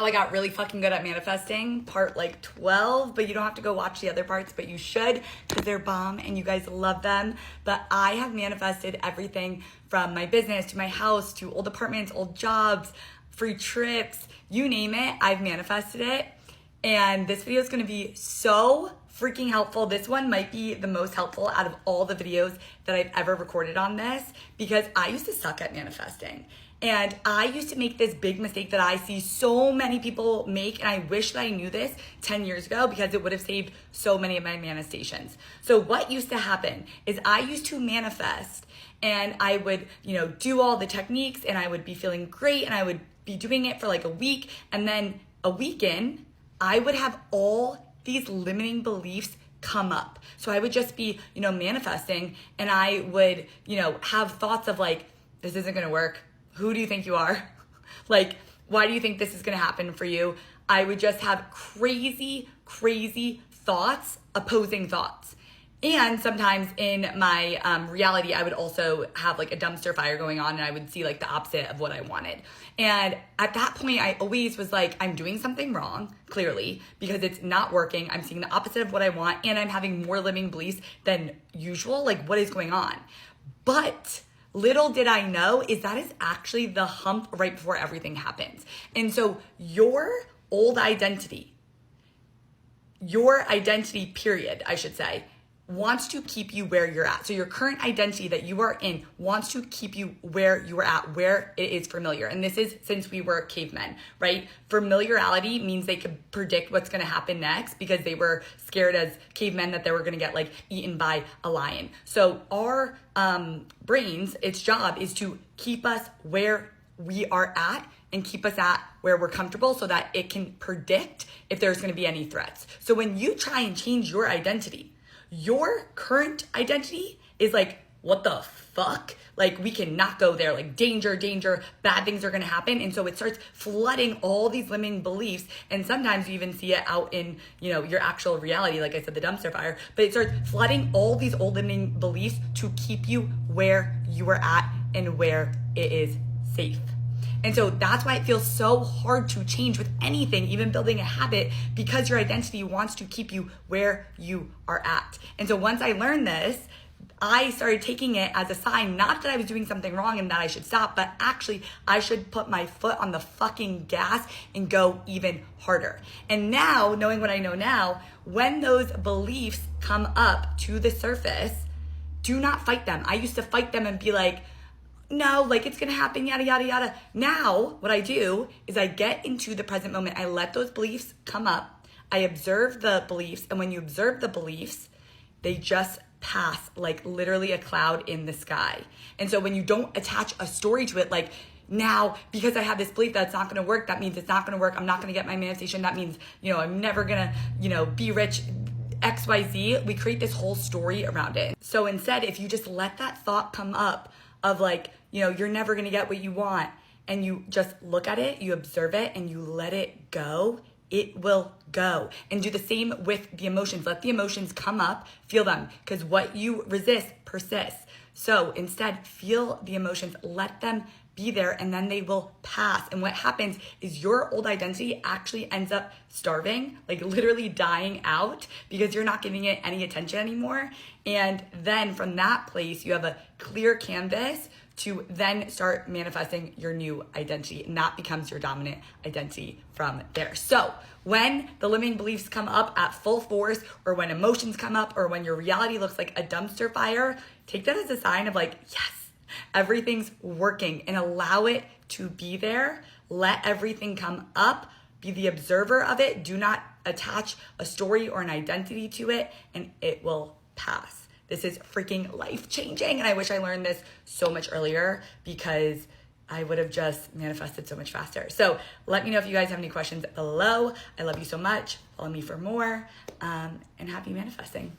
I got really fucking good at manifesting, part like 12, but you don't have to go watch the other parts, but you should because they're bomb and you guys love them. But I have manifested everything from my business to my house to old apartments, old jobs, free trips, you name it, I've manifested it. And this video is gonna be so freaking helpful. This one might be the most helpful out of all the videos that I've ever recorded on this because I used to suck at manifesting. And I used to make this big mistake that I see so many people make, and I wish that I knew this 10 years ago because it would have saved so many of my manifestations. So what used to happen is I used to manifest and I would, do all the techniques and I would be feeling great and I would be doing it for like a week, and then a week in, I would have all these limiting beliefs come up. So I would just be, manifesting, and I would, have thoughts of like, this isn't gonna work. Who do you think you are? Like, why do you think this is gonna happen for you? I would just have crazy, crazy thoughts, opposing thoughts. And sometimes in my reality, I would also have like a dumpster fire going on and I would see like the opposite of what I wanted. And at that point, I always was like, I'm doing something wrong, clearly, because it's not working. I'm seeing the opposite of what I want and I'm having more limiting beliefs than usual. Like, what is going on? But little did I know is that is actually the hump right before everything happens. And so your old identity, period, I should say, wants to keep you where you're at. So your current identity that you are in wants to keep you where you are at, where it is familiar. And this is since we were cavemen, right? Familiarity means they could predict what's gonna happen next because they were scared as cavemen that they were gonna get like eaten by a lion. So our brains, its job is to keep us where we are at and keep us at where we're comfortable so that it can predict if there's gonna be any threats. So when you try and change your identity, your current identity is like, what the fuck? Like, we cannot go there. Like, danger, danger, bad things are gonna happen. And so it starts flooding all these limiting beliefs. And sometimes you even see it out in, your actual reality, like I said, the dumpster fire. But it starts flooding all these old limiting beliefs to keep you where you are at and where it is safe. And so that's why it feels so hard to change with anything, even building a habit, because your identity wants to keep you where you are at. And so once I learned this, I started taking it as a sign, not that I was doing something wrong and that I should stop, but actually I should put my foot on the fucking gas and go even harder. And now, knowing what I know now, when those beliefs come up to the surface, do not fight them. I used to fight them and be like, no, like it's gonna happen, yada, yada, yada. Now, what I do is I get into the present moment. I let those beliefs come up. I observe the beliefs. And when you observe the beliefs, they just pass like literally a cloud in the sky. And so when you don't attach a story to it, like now, because I have this belief that it's not gonna work, that means it's not gonna work. I'm not gonna get my manifestation. That means, I'm never gonna, be rich. XYZ, we create this whole story around it. So instead, if you just let that thought come up of like, you're never gonna get what you want, and you just look at it, you observe it, and you let it go, it will go. And do the same with the emotions. Let the emotions come up, feel them, because what you resist persists. So instead, feel the emotions, let them be there, and then they will pass. And what happens is your old identity actually ends up starving, like literally dying out, because you're not giving it any attention anymore. And then from that place, you have a clear canvas to then start manifesting your new identity, and that becomes your dominant identity from there. So when the limiting beliefs come up at full force, or when emotions come up, or when your reality looks like a dumpster fire, take that as a sign of like, yes, everything's working, and allow it to be there. Let everything come up, be the observer of it. Do not attach a story or an identity to it, and it will pass. This is freaking life-changing, and I wish I learned this so much earlier because I would have just manifested so much faster. So let me know if you guys have any questions below. I love you so much. Follow me for more, and happy manifesting.